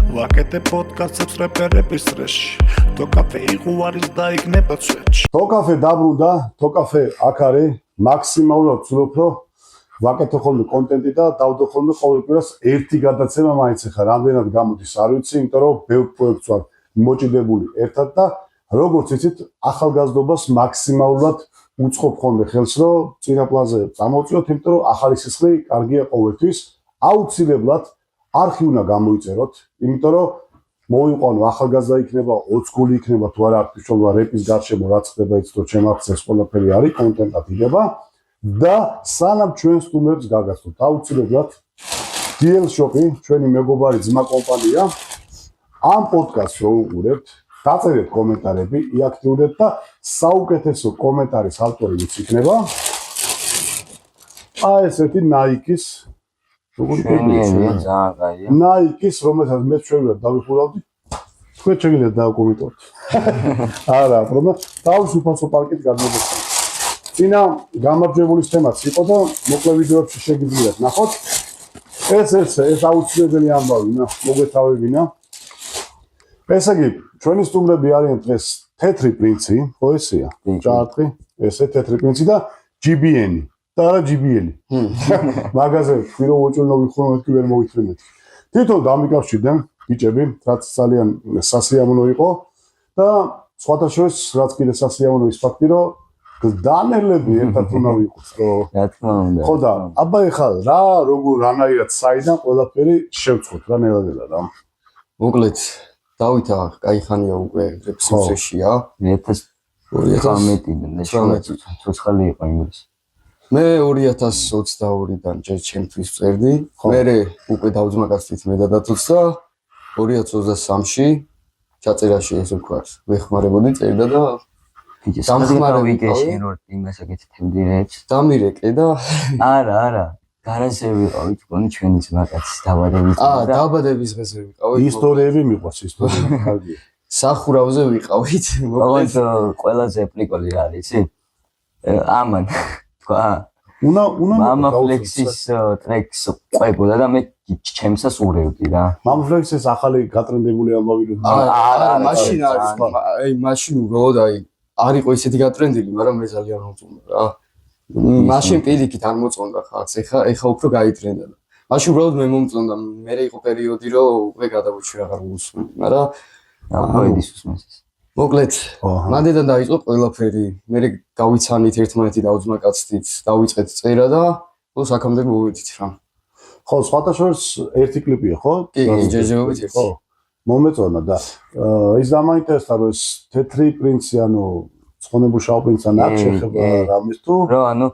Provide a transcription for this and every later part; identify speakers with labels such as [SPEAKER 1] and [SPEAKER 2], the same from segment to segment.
[SPEAKER 1] ვაკეთებ პოდკასტებს რეპერების წრეში თოკაფე იღუარის და იქნება წვეთში
[SPEAKER 2] თოკაფე დაბრუნდა თოკაფე აქ არის მაქსიმალურად ვცდილობ რომ ვაკეთო ხოლმე კონტენტი და დავდო ხოლმე ყოველ კვირას ერთი გადაცემა მაინც ახლა რამდენად გამოდის არ ვიცი იმიტომ რომ ბევრ პროექტს ვარ მოჭიდებული ერთად და როგორც იცით ახალგაზრდობას მაქსიმალურად უწყობ ხოლმე ხელს რომ წინა პლანზე წამოვწიოთ იმიტომ რომ ახალი სისხლი კარგია ყოველთვის აუცილებლად არხი უნდა გამოიწეროთ, იმიტომ რომ მოვიყვანო ახალგაზრდა იქნება, 20 გული იქნება თუ არა აქვს მნიშვნელობა რეპის გარშემო რაც ხდება იცით რომ ჩემ აქცეს ყველაფერი არის, კონტენტად იდება და სანამ ჩვენ სტუმრებს გაგაცნობთ, აუცილებლად DL Shop-ი, ჩვენი მეგობარი ძმა კომპანია, ამ პოდკასტს რო უყურებთ, დაწერეთ კომენტარები, იაქტიურეთ და საუკეთესო კომენტარის ავტორი ვიც იქნება. აი ესეთი Nike-ის Nike-ის რომელსაც მე შევიდეთ დავიხურავდი თქვენ შეგიძლიათ დააკომენტოთ არა პრობლემა თავისუფალ პარკით გადმოგეცით წინა გამარჯვებულის თემაც იყო და მოკლე ვიდეოებში შეგიძლიათ ნახოთ ეს აუცილებელი ამბავი მოგვეთავებინა ესე იგი ჩვენი სტუმრები არიან დღეს თეთრი პრინცი ხო ესეა ჭარტყი ესე თეთრი პრინცი და GBN და არა GBL-ი. მაგაზე ვირო უჭირნო ვიხურო მეთქი ვერ მოვიწვენეთ. თვითონ დამიკავშირდნენ ბიჭები, რაც ძალიან სასიამოვნო იყო და სხვათა შორის რაც კიდე სასიამოვნო ის ფაქტი, რომ დანერლები ერთად უნდა ვიყოთ, რომ
[SPEAKER 3] რა თქმა უნდა.
[SPEAKER 2] ხო და აბა ეხლა რა რანაირად საიდან ყველაფერი შევწყვეტ რა ნელა რა.
[SPEAKER 4] მოკლედ დავით კაი ხანია უკვე რეპსიმსეშია
[SPEAKER 3] 2019 ცოცხალი იყო იმის.
[SPEAKER 4] მე 2022-დან ჯერ ჩემთვის წერდი, მერე უკვე დავძმაკაცით მე და დათუც და 2023-ში ჩაწერაში ესე ვქარს. ვეხმარებოდი წერდა და
[SPEAKER 3] დამხმარებიკეში რო იმას აკეთებდი რეჩ.
[SPEAKER 4] დამირეკე და
[SPEAKER 3] არა. გარანტია ვიყავით, კონი ჩვენი ძმაკაცის დაბადების
[SPEAKER 4] და დაბადების დღეზე ვიყავით.
[SPEAKER 2] ისტორიები მიყვარს ისტორიები კარგია.
[SPEAKER 4] სახურავზე ვიყავით.
[SPEAKER 3] მოკლედ ყველაზე პრიკოლი რა არის, იცი? ამან მამა ფლექსის ტრეკს ყვებოდა და მე ჩემსას ურევდი რა.
[SPEAKER 2] მამა ფლექსის ახალი გატრენდებული ამბავი რომ
[SPEAKER 4] არა, მაშინ არის, აი მაშინ უბრალოდ აი არ იყო ისეთი გატრენდილი, მაგრამ მე ძალიან მომწონდა რა. მაშინ პირიქით არ მოწონდა ხალხს, ეხა უფრო გაიტრენდა. მაშინ უბრალოდ მე მომწონდა, მე იყო პერიოდი რომ უკვე გადავუჩი აღარ ვუსმენდი, მაგრამ
[SPEAKER 3] აღვედის უსმენს.
[SPEAKER 4] მოკლედ, მანდედან დაიწყო ყველაფერი. მე გავიცანით ერთმანეთი დავძმაკაცდით, დავიწყეთ წერა და ბოლოს აქამდე მოვედით რა.
[SPEAKER 2] ხო, სხვათა შორის ერთი კლიპია, ხო?
[SPEAKER 4] კი, ჯერჯერობით ერთი.
[SPEAKER 2] ხო. მომეწონა და ის დამაინტერესდა რომ ეს თეთრი პრინცი, ანუ ცხონებულ შავ პრინცთან არ შეხება რამის თუ
[SPEAKER 3] რა, ანუ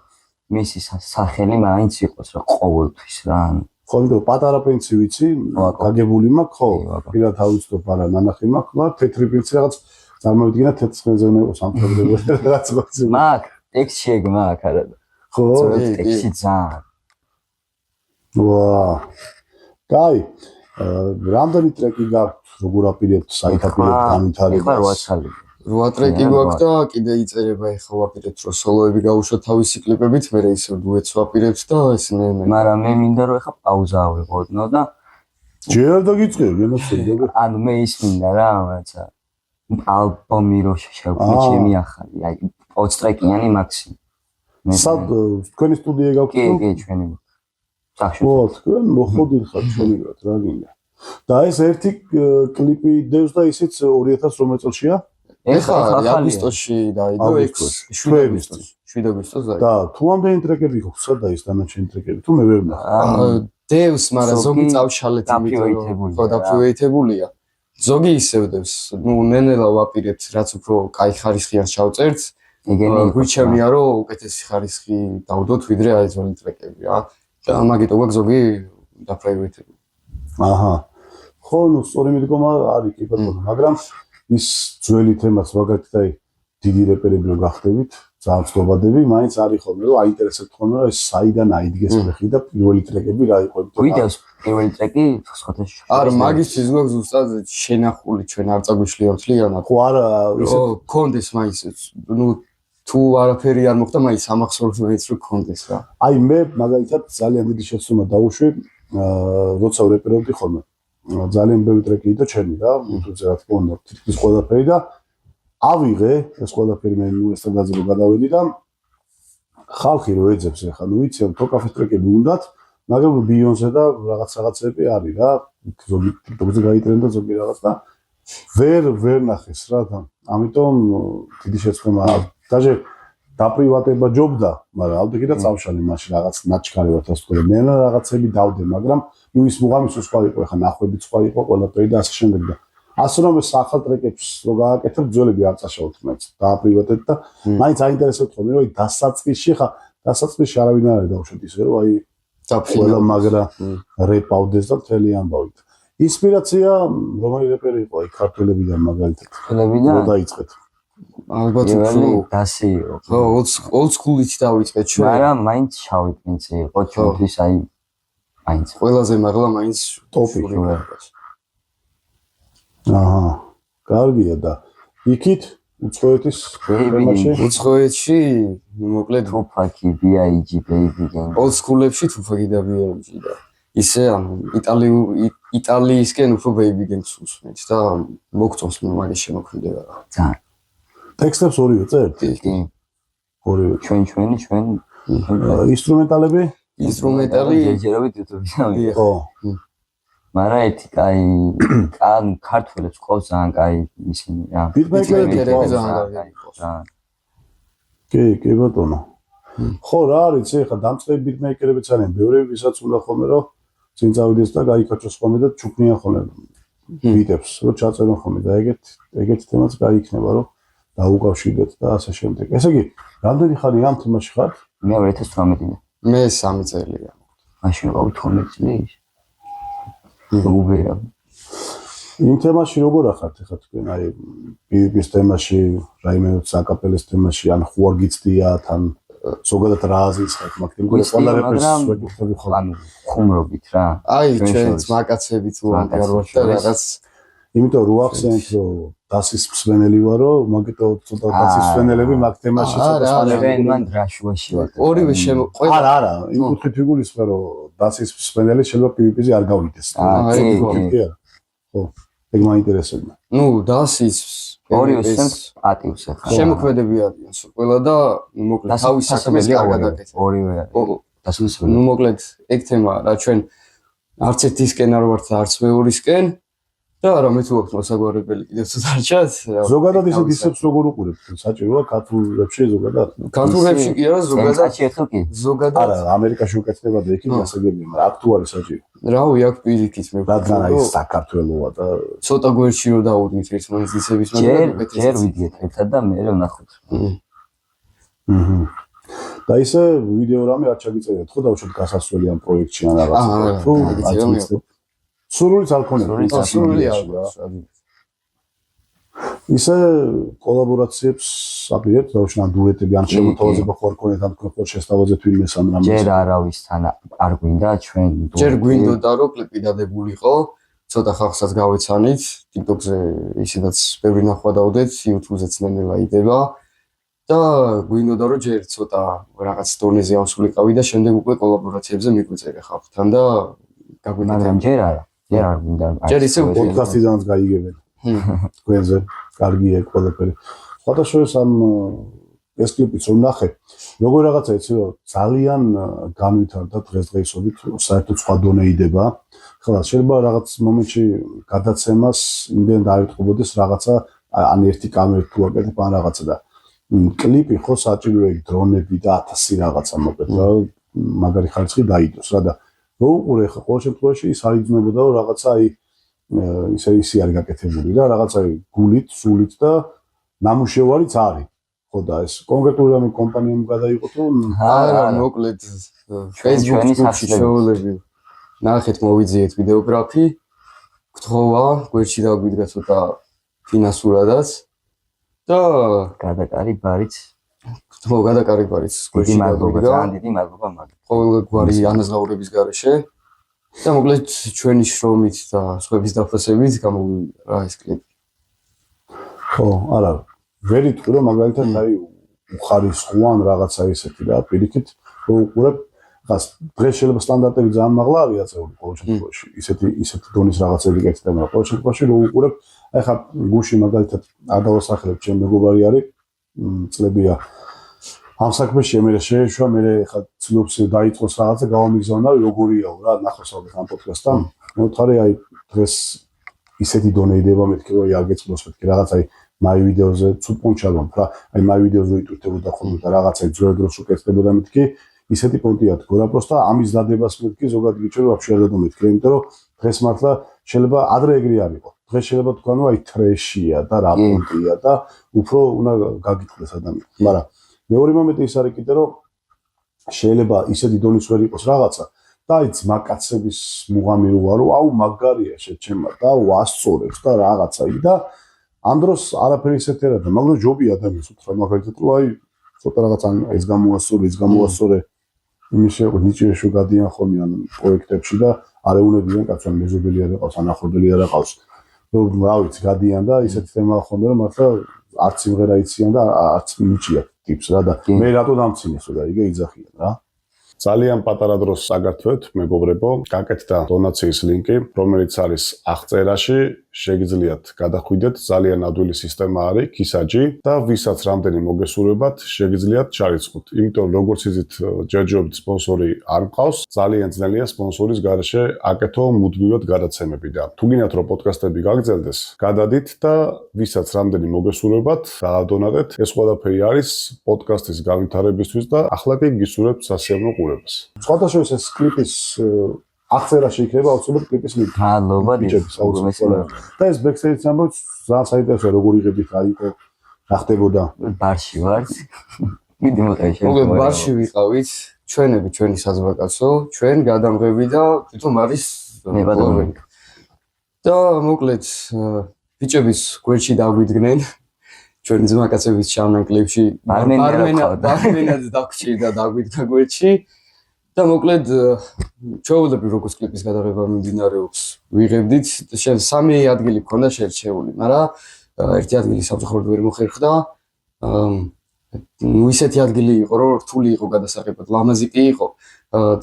[SPEAKER 3] მისი სახელი მაინც იყოს რა ყოველთვის რა.
[SPEAKER 2] ხო, იმიტომ პატარა პრინცი ვიცი, გაგებული მაქვს, ხო? პირად ავიცნობ, არა ნანახი მაქვს, მაგრამ თეთრი პრინცი რაღაც წარმოვიდგინა თეთრცხენზე უნდა იყოს სამხედროებრივი რაღაც გოცი.
[SPEAKER 3] მაგ ტექსტი ეგ არა.
[SPEAKER 2] ხო,
[SPEAKER 3] ტექსტი ძალიან.
[SPEAKER 2] ვა. კაი. რამდენი ტრეკი გაქვთ, როგორ აპირებთ, საით აპირებთ გამითარებას?
[SPEAKER 3] ეხლა 8 წელი.
[SPEAKER 4] 8 ტრეკი გვაქვს და კიდე იწერება ეხლა ვაპირებთ რომ სოლოები გავუშვათ თავისი კლიპებით, მე ისე დუეტს ვაპირებთ და ეს მე.
[SPEAKER 3] მაგრამ მე მინდა რომ ეხლა პაუზა ავიღოდნო და
[SPEAKER 2] ჯერ და გიწყე, გენოცედი.
[SPEAKER 3] ანუ მე ის მინდა რა, რაცა ალბომი რო შევქმნი ჩემი ახალი, აი 20 ტრეკიანი მაქსიმუმ.
[SPEAKER 2] სად თქვენი სტუდია გაქვთ?
[SPEAKER 3] კი, ჩვენი. სახში.
[SPEAKER 2] ხო, თქვენ მოხდით ხარ ჩვენივად რა გინდა. და ეს ერთი კლიპი დევს და ისიც 2018 წელშია?
[SPEAKER 4] ეხლა აგვისტოში დაიდო 7 აგვისტოში. 7 აგვისტოს დაიდო.
[SPEAKER 2] და თუ ამდენი ტრეკები გქონდა, სადა ის დანარჩენი ტრეკები? თუ მე ვერ ვნახე.
[SPEAKER 4] დევს, მაგრამ ზოგი წავშალეთ იმიტომ რომ დაფიუეიტებულია. ზოგი ისევ დევს. ნუ ნენელა ვაპირებთ, რაც უფრო კაი ხარისხიან ჩავწერთ. გვიჩვენია რომ უკეთესი ხარისხი დავდოთ ვიდრე აი ძველი ტრეკები რა. და მაგიტო გვაქვს ზოგი დაფიუეიტებული.
[SPEAKER 2] აჰა. ხო, ნუ სწორი მიდგომა არის კი ბატონო, მაგრამ ის ძველი თემაც მაგათი აი დიდი რეპერები რო გახდებით, ძალიან ცნობადები, მაინც არის ხოლმე რომ აინტერესებთ ხოლმე რომ ეს საიდან აიდგეს ფეხი და პირველი ტრეკები რა იყო.
[SPEAKER 3] ვიდეოს პირველი ტრეკი სხვადასხვა.
[SPEAKER 4] არა, მაგისთვის გვაქვს ზუსტად შენახული ჩვენ არ წაგვიშლია მთლიანად.
[SPEAKER 2] ხო, არა,
[SPEAKER 4] ისე კონდეს მაინც ნუ თუ არაფერი არ მოხდა, მაინც ამახსოვრებს მაინც რომ კონდეს რა.
[SPEAKER 2] აი მე მაგალითად ძალიან დიდი შეცდომა დავუშვი, როცა რეპერობდი ხოლმე. ძალიან ბევრი ტრეკი იდო ჩემი რა, თუმცა რა თქმა უნდა, თითქმის ყველაფერი და ავიღე ეს ყველაფერი მე ესტრადაზე რო გადავედი და ხალხი რო ეძებს ახლა, ნუ ვიცი, თოკაფის ტრეკები უნდათ, მაგრამ ბიონზე და რაღაცები არის რა, ზოგი TikTok-ზე გაიტრენდა ზოგი რაღაც და ვერ ნახეს რა და ამიტომ დიდი შეცდომა დაჟე დაპრივატება ჯობდა, მაგრამ ავდექი და წავშალე მაშინ რაღაც ნაჩქარევად ასე ვთქვი. მე რაღაცები დავდე, მაგრამ ნუ ის მუღამის სხვა იყო, ახლა ნახვები სხვა იყო, ყველაფერი და ასე შემდეგ და ასე რომ ეს ახალ ტრეკებს რო გააკეთებ, ძველები არ წაშალოთ მეც. დააპრივატეთ და მაინც აინტერესებთ ხოლმე, რომ დასაწყისში ხა, დასაწყისში არავინ არ არის დაუშვათ ისე, რომ აი ყველა მაგრა რეპავდეს და მთელი ამბავით. ინსპირაცია რომელი რეპერი იყო, აი ქართველებიდან მაგალითად.
[SPEAKER 3] ქართველებიდან?
[SPEAKER 2] რო დაიწყეთ.
[SPEAKER 4] ალბათ
[SPEAKER 3] დასი იყო.
[SPEAKER 4] ხო, old school-ით დავიწყეთ ჩვენ.
[SPEAKER 3] მაგრამ მაინც შავი პრინცი იყო, ჩვენთვის აი მაინც
[SPEAKER 4] ყველაზე მაღლა მაინც
[SPEAKER 2] ტოპი. აჰა, კარგია და იქით უცხოეთის თემაში
[SPEAKER 4] უცხოეთში მოკლედ
[SPEAKER 3] თუფაკი, BIG, Baby Gang.
[SPEAKER 4] old school-ებში თუფაკი და BIG და ისე ანუ იტალიისკენ უფრო Baby Gang-ს უსმენთ და მოგწონს მე მაგის შემოქმედება.
[SPEAKER 3] ძალიან.
[SPEAKER 2] ტექსტებს ორივე წერთ?
[SPEAKER 3] კი.
[SPEAKER 2] ორივე.
[SPEAKER 3] ჩვენ
[SPEAKER 2] ინსტრუმენტალები?
[SPEAKER 4] ინსტრუმენტალი
[SPEAKER 3] ჯერჯერობით YouTube-ში.
[SPEAKER 2] ხო.
[SPEAKER 3] მაგრამ ერთი კაი ქართველებს ყავს ძალიან კაი ისინი რა.
[SPEAKER 2] ბიტმეიკერები
[SPEAKER 4] ძალიან კარგი ყავს.
[SPEAKER 2] კი ბატონო. ხო რა არის ახლა დამწყები ბიტმეიკერებიც არიან, ბევრები ვისაც უნდა ხოლმე რომ წინ წავიდეს და გაიქაჩოს ხოლმე და ჩუქნიან ხოლმე ბიტებს, რომ ჩაწერონ ხოლმე და ეგეთი თემაც გაიქნება რომ დაუკავშირდეთ და ასე შემდეგ. ესე იგი, რამდენი ხანი ამ თემაში ხარ?
[SPEAKER 3] მე 2018-დან.
[SPEAKER 4] მე 3 წელია.
[SPEAKER 3] მაშინ ვიყავ 12 წლის. უბრალოდ.
[SPEAKER 2] იმ თემაში როგორ ახართ ახლა თქვენ აი PvP-ის თემაში, რაიმე საკაპელეს თემაში, ან ხო არ გიცდიათ, ან ზოგადად რა აზრის ხართ, მაგრამ ყველა რეპერს ვეკითხები ხოლმე.
[SPEAKER 3] ანუ ხუმრობით რა.
[SPEAKER 4] აი ჩვენც მაკაცებით ვართ და რაღაც
[SPEAKER 2] იმიტომ რომ ახსენეთ რომ დასის მსმენელი ვარო, მაგიტო ცოტა დასის მსმენელები მაგ თემაში ცოტა
[SPEAKER 3] სხვანაირად მან დრაშუაში ვარ.
[SPEAKER 4] ორივე ყველა
[SPEAKER 2] არა, იმ კუთხით ვიგულისხმე რომ დასის მსმენელი შეიძლება PvP-ზე არ გავიდეს. ხო, ეგ მაინტერესებდა.
[SPEAKER 4] ნუ დასის
[SPEAKER 3] ორივე სენს პატივს ახლა.
[SPEAKER 4] შემოქმედები არიან ყველა და მოკლედ თავის საქმეს კარგად აკეთებს.
[SPEAKER 3] ორივე დასის
[SPEAKER 4] ნუ მოკლედ ეგ თემა რა ჩვენ არც ერთისკენ არ ვართ არც მეორისკენ და რა მე თუ აქვს მოსაგვარებელი კიდევ თუ დარჩათ.
[SPEAKER 2] ზოგადად ისე დისებს როგორ უყურებთ? საჭიროა ქართულებში ზოგადად.
[SPEAKER 4] ქართულებში კი არა ზოგადად.
[SPEAKER 3] ერთხელ კი.
[SPEAKER 4] ზოგადად.
[SPEAKER 2] არა, ამერიკაში უკეთდება და იქით გასაგებია, მაგრამ აქ თუ არის საჭირო.
[SPEAKER 4] რავი, აქ პირიქით მე
[SPEAKER 2] რადგან აი საქართველოა და
[SPEAKER 4] ცოტა გვერდში რო დაუდგით ერთმანეთს დისების მაგრამ
[SPEAKER 3] ჯერ ვიდიეთ ერთად და მე ვნახოთ.
[SPEAKER 2] და ისე ვიდეო რამე არ ჩაგიწერეთ ხო დავუშვათ გასასვლელი ამ პროექტში ან რაღაცა თუ სურვილიც არ ქონია
[SPEAKER 4] სურვილი არ
[SPEAKER 2] ისე კოლაბორაციებს აპირებთ დავუშვათ დუეტები ან შემოთავაზება ხო არ ქონიათ ან თქვენ შესთავაზეთ ვინმე სამ რამეს
[SPEAKER 3] ჯერ არავისთან არ გვინდა ჩვენ
[SPEAKER 4] ჯერ გვინდოდა რომ კლიპი დადებულიყო ცოტა ხალხსაც გავეცანით TikTok-ზე ისედაც ბევრი ნახვა დავდეთ YouTube-ზეც ნელ-ნელა იდება და გვინდოდა რომ ჯერ ცოტა რაღაც დონეზე ავსულიყავი და შემდეგ უკვე კოლაბორაციებზე მიგვიწერე ხალხთან და გაგვინდა
[SPEAKER 3] მაგრამ ჯერ არ გვინდა
[SPEAKER 4] ჯერ ისე
[SPEAKER 2] პოდკასტიდანაც გაიგებენ თქვენზე კარგია ყველაფერი სხვადასხვა ამ ეს კლიპიც რომ ნახე როგორ რაღაცა იცი რომ ძალიან განვითარდა დღესდღეობით საერთოდ სხვა დონე იდება ხლა შეიძლება რაღაც მომენტში გადაცემას იმდენ დაიწყობოდეს რაღაცა ან ერთი კამერით თუ აკეთებ ან რაღაცა და კლიპი ხო საჭიროა დრონები და 1000 რაღაცა მოკლედ რა მაგარი ხარისხი დაიდოს რა და მოუყურე ხა ყოველ შემთხვევაში ის არ იძნებოდა რომ რაღაცა აი ისე არის გაკეთებული და რაღაცა გულით სულით და ნამუშევარიც არის ხო და ეს კონკრეტული რამე კომპანიამ გადაიღოთ რომ
[SPEAKER 4] არა მოკლედ Facebook-ში შეულები ნახეთ მოვიძიეთ ვიდეოგრაფი გთხოვა გვერდში დაგვიდგა ცოტა ფინანსურადაც და
[SPEAKER 3] გადაკარი ბარიც
[SPEAKER 4] ხო გადაკარი ბარიც
[SPEAKER 3] გვერდში დაგვიდგა დიდი მადლობა მაგ
[SPEAKER 4] ყოველგვარი ანაზღაურების გარეშე და მოკლედ ჩვენი შრომით და სხვების დაფასებით გამოვიდა რა ეს კლიპი
[SPEAKER 2] ხო არა ვერ იტყვი რომ მაგალითად აი უხარისხო ან რაღაცა ისეთი რა პირიქით რომ უყურებ ხას დღეს შეიძლება სტანდარტები ძალიან მაღლა არის აწეული ყოველ შემთხვევაში. ისეთი დონის რაღაცები გეკეთდა, მაგრამ ყოველ შემთხვევაში რო უყურებ, აი ხა გუში მაგალითად არ დავასახელებ, ჩემ მეგობარი არის, წლებია ამ საქმეში მე შეეშვა, მე ხა ცდილობს დაიწყოს რაღაცა გავამიგზავნა, როგორია რა, ნახოს ალბათ ამ პოდკასტთან. მოთხარი აი დღეს ისეთი დონეიდება მეთქი რომ არ გეწყდოს მეთქი რაღაც აი მაი ვიდეოზე ცუდ პონჩალობ რა, აი მაი ვიდეოზე იტვირთებოდა ხოლმე და რაღაცა ძველ დროს უკეთდებოდა მეთქი, ისეთი პონტია თქო რა, პროსტა ამის დადებას მეთქი ზოგადად გიჩვენ რომ ვაფშე არ დადომეთქი, იმიტომ რომ დღეს მართლა შეიძლება ადრე ეგრე არ იყო. დღეს შეიძლება თქვა რომ აი ტრეშია და რა პონტია და უფრო უნდა გაგიწყდეს ადამიანი. მაგრამ მეორე მომენტი ის არის კიდე რომ შეიძლება ისეთი დონის ვერ იყოს რაღაცა და აი ძმაკაცების მუღამი რო ვარო, აუ მაგარია შეჩემა და ვასწორებს და რაღაცა და ამ დროს არაფერი ისეთი არა და მაგრამ ჯობია ადამიანს უთხრა მაგალითად რომ აი ცოტა რაღაცა ეს გამოასწორე იმის შეყო ნიჭიერში გადიან ხოლმე ან პროექტებში და არ ეუნებიან კაცო მეზობელი არ ეყავს ან ახლობელი არ ეყავს რომ რა ვიცი გადიან და ისეთი თემა ხოლმე რომ მართლა არც სიმღერა იციან და არც ნიჭია ტიპს რა და მე რატო დამცინესო და იგე იძახიან რა ძალიან პატარა დროს საგართვეთ მეგობრებო გაკეთდა დონაციის ლინკი რომელიც არის აღწერაში შეგიძლიათ გადახვიდეთ ძალიან ადვილი სისტემა არის KISAG და ვისაც რამდენი მოგესურვებათ შეგიძლიათ ჩარიცხოთ იმიტომ როგორც იზით ჯერჯერობით სპონსორი არ მყავს ძალიან ძნელია სპონსორის გარეშე აკეთო მუდმივად გადაცემები და თუ გინდათ რომ პოდკასტები გაგრძელდეს გადადით და ვისაც რამდენი მოგესურვებათ დაადონატეთ ეს ყველაფერი არის პოდკასტის განვითარებისთვის და ახლა კი გისურვებთ სასიამოვნო ყურებას სხვადასხვა ეს კლიპის აღწერაში იქნება აუცილებლად კლიპის ლინკი.
[SPEAKER 3] მადლობა
[SPEAKER 2] და ეს ბექსტეიჯის ამბავი ძალიან საინტერესოა როგორ იღებდით რა იყო რა ხდებოდა
[SPEAKER 3] ბარში ვარ. მიდი მოყევი შენ.
[SPEAKER 4] მოგეთ ბარში ვიყავით ჩვენი საზღვარკაცო ჩვენ გადამღები და თვითონ არის
[SPEAKER 3] ნებადობები.
[SPEAKER 4] და მოკლედ ბიჭების გვერდში დაგვიდგნენ ჩვენი ძმაკაცების ჩავნან კლიპში ბარმენად დაგჭირდა დაგვიდგა გვერდში და მოკლედ ჩვეულებრივ როგორც კლიპის გადაღება მიმდინარეობს ვიღებდით შენ სამი ადგილი გქონდა შერჩეული მაგრამ ერთი ადგილი სამწუხაროდ ვერ მოხერხდა ისეთი ადგილი იყო რომ რთული იყო გადასაღებად ლამაზი კი იყო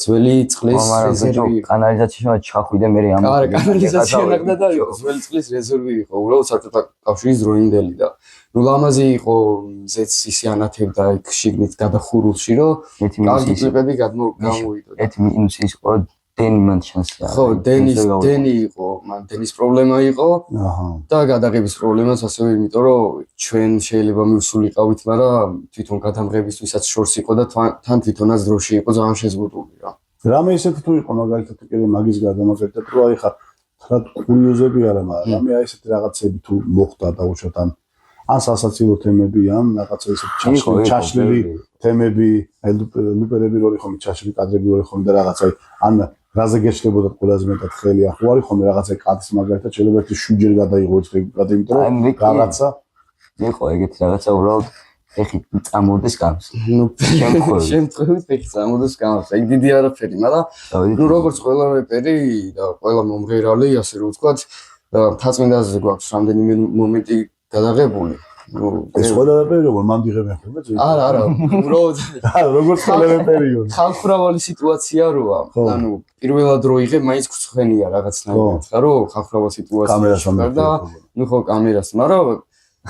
[SPEAKER 4] ძველი წყლის რეზერვი
[SPEAKER 3] კანალიზაციაში ჩახვიდე მე ამ
[SPEAKER 4] კანალიზაცია ნახდა და ძველი წყლის რეზერვი იყო უბრალოდ საბჭოთა კავშირის დროინდელი და ნუ ლამაზი იყო ზეც ისე ანათებდა იქ შიგნით გადახურულში რომ კარგი კლიპები გამოვიდოდა
[SPEAKER 3] ერთ მინუსი ის იყო დენი მან შანსია
[SPEAKER 4] ხო დენი იყო მან დენის პრობლემა იყო და გადაღების პრობლემაც ასევე იმიტომ რომ ჩვენ შეიძლება მივსულიყავით მაგრამ თვითონ გადამღებისთვისაც შორს იყო და თან თვითონაც დროში იყო ძალიან შეზღუდული რა
[SPEAKER 2] რამე ისეთი თუ იყო მაგალითად კიდე მაგის გარდა მაგალითად რომ აი ხა რა კურიოზები არა მაგრამ რამე აი ესეთი რაღაცები თუ მოხდა დაუშვათ ან სასაცილო თემები ან რაღაცა ისეთი ჩაშლილი თემები ლუპერები როი ხომ ჩაშლილი კადრები როი ხომ და რაღაცა ან რაზე გეშლებოდა ყველაზე მეტად ხელი ახო არის ხომ რაღაცა კადის მაგალითად შეიძლება ერთი შუჯერ გადაიღო ეს გადა იმიტომ რომ რაღაცა
[SPEAKER 3] იყო ეგეთი რაღაცა უბრალოდ ეხი წამოდეს გამს
[SPEAKER 4] ნუ შემთხვევით ეხი წამოდეს გამს ეგ დიდი არაფერი მაგრამ ნუ როგორც ყველა რეპერი და ყველა მომღერალი ასე რომ ვთქვათ თაწმინდაზე გვაქვს რამდენიმე მომენტი გადაღებული
[SPEAKER 2] ეს ყველა პერიოდი მან დიღებენ ხოლმე
[SPEAKER 4] არა უბრალოდ
[SPEAKER 2] როგორც ყველა პერიოდი
[SPEAKER 4] ხალხურავალი სიტუაცია როა ანუ პირველად რო იღე მაინც გწვენია რაღაცნაირად ხა რო ხალხურავალი სიტუაცია და ნუ ხო კამერას მაგრამ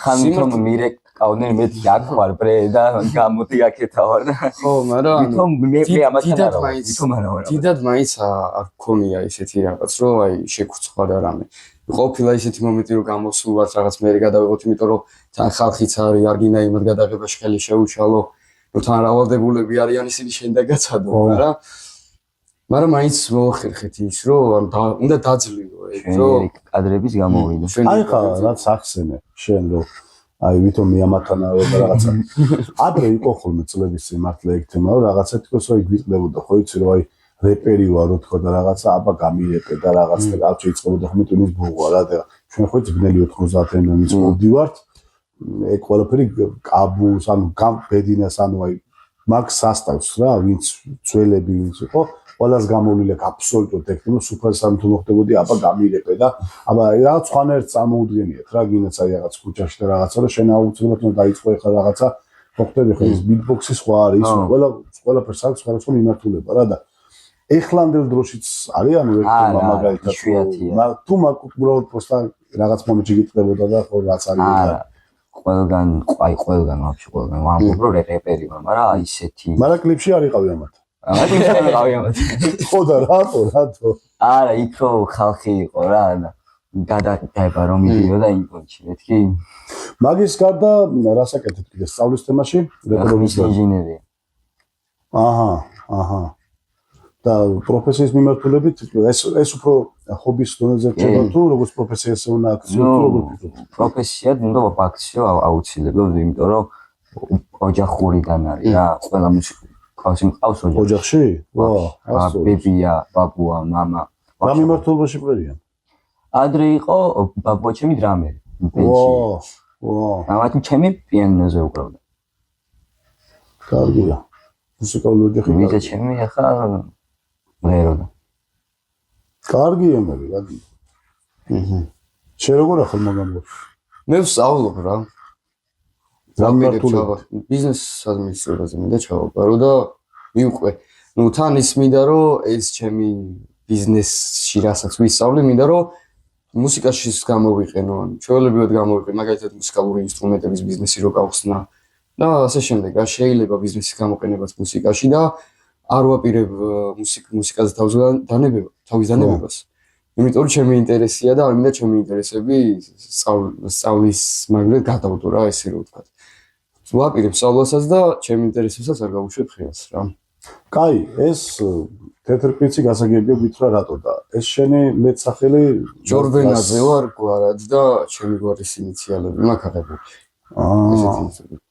[SPEAKER 3] ხან თომ მირე კაუნენ მე აქ ვარ ბრე და გამოდი აქეთა ვარ და
[SPEAKER 4] ხო მაგრამ
[SPEAKER 3] თომ მე ამასთან არა თომ არა ვარ
[SPEAKER 4] დიდად მაინც არ გქონია ისეთი რაღაც რომ აი შეგვრცხვარ და რამე ყოფილა ისეთი მომენტი რომ გამოსულვაც რაღაც მე გადავიღოთ იმიტომ რომ თან ხალხიც არის არ გინდა იმად გადაღებაში ხელი შეუშალო რომ თან რავალდებულები არიან ისინი შენ და გაცადო მაგრამ მაინც მოახერხეთ ის რომ უნდა დაძლიო ეგ რომ
[SPEAKER 3] კადრების გამოვიდა
[SPEAKER 2] აი ხა რაც ახსენე შენ რომ აი ვითომ მიამათანა რაღაცა ადრე იყო ხოლმე წლების წინ მართლა ეგ თემა რომ რაღაცა თქოს რომ იგვიყდებოდა ხო იცი რომ აი რეპერი ვარ რო თქო და რაღაცა აბა გამირეპე და რაღაც და არ შეიძლება ხომ ტუნის ბოღვა რა და ჩვენ ხო ძბნელი 90-იანის მოვდივართ ეგ ყველაფერი კაბუს ანუ გამბედინას ანუ აი მაგ სასტავს რა ვინც ძველები ვინც იყო ყველას გამოვლილი აქვს აბსოლუტურად ექტიმო სუპერ სამთო მოხდებოდი აბა გამირეპე და აბა რაღაც სხვანაირად წამოუდგენიათ რა გინდაც აი რაღაც ქუჩაში და რაღაცა და შენ აუცილებლად უნდა დაიწყო ეხლა რაღაცა მოხდები ხა ის ბიტბოქსი სხვა არის, ყველაფერს აქვს ხარისხო მიმართულება რა და ეხლანდელ დროშიც არის ანუ ერთმა მაგალითად თუ მაგ უბრალოდ პროსტა რაღაც მომენტში გიტყდებოდა და ხო რაც არის
[SPEAKER 3] არა ყველგან ვაფშე ყველგან ვამბობ რომ რეპერი ვარ მაგრამ ისეთი
[SPEAKER 2] მაგრამ კლიპში არ იყავი ამათ
[SPEAKER 3] ხო
[SPEAKER 2] და რატო
[SPEAKER 3] არა იქ რო ხალხი იყო რა და გადაგდება რომ მიდიოდა იმპორტში მეთქი
[SPEAKER 2] მაგის გარდა რას აკეთებ კიდე სწავლის თემაში
[SPEAKER 3] რეპროდუქციის ინჟინერია
[SPEAKER 2] აჰა და პროფესიის მიმართულებით ეს უფრო ჰობის დონეზე რჩება თუ როგორც პროფესიას უნდა აქციო თუ როგორ
[SPEAKER 3] პროფესიად უნდა ვაქციო აუცილებლად იმიტომ რომ ოჯახურიდან არის რა ყველა მუსიკოსი მყავს
[SPEAKER 2] ოჯახში
[SPEAKER 3] ვა ბებია ბაბუა მამა
[SPEAKER 2] რა მიმართულებაში ყვერიან
[SPEAKER 3] ადრე იყო ბაბუა ჩემი დრამერი ამათ ჩემი პიანინოზე უკრავდა
[SPEAKER 2] კარგია მუსიკალური ოჯახი
[SPEAKER 3] ვიზა ჩემი ახლა მღეროდა
[SPEAKER 2] კარგია მე რა შენ როგორ ახალ მაგამბობს
[SPEAKER 4] მე ვსწავლობ რა ბიზნეს ადმინისტრაციაზე მინდა ჩავაბარო და მივყვე ნუ თან ის მინდა რომ ეს ჩემი ბიზნესში რასაც ვისწავლე მინდა რომ მუსიკაში გამოვიყენო ან ჩვეულებრივად გამოვიყენო მაგალითად მუსიკალური ინსტრუმენტების ბიზნესი რო გავხსნა და ასე შემდეგ რა შეიძლება ბიზნესის გამოყენებაც მუსიკაში და არ ვაპირებ მუსიკაზე თავის დანებებას იმიტომ რომ ჩემი ინტერესია და არ მინდა ჩემი ინტერესები სწავლის მაგალითად გადავდო რა ესე რომ ვთქვა ვაპირებ სწავლასაც და ჩემი ინტერესებსაც არ გავუშვებ ხელს რა
[SPEAKER 2] კაი ეს თეთრპიცი გასაგებია გითხრა რატო და ეს შენი მეცახელი
[SPEAKER 4] ჯორბენაძე ვარ გვარად და ჩემი გვარის ინიციალები მაქვს აღებული ესეთი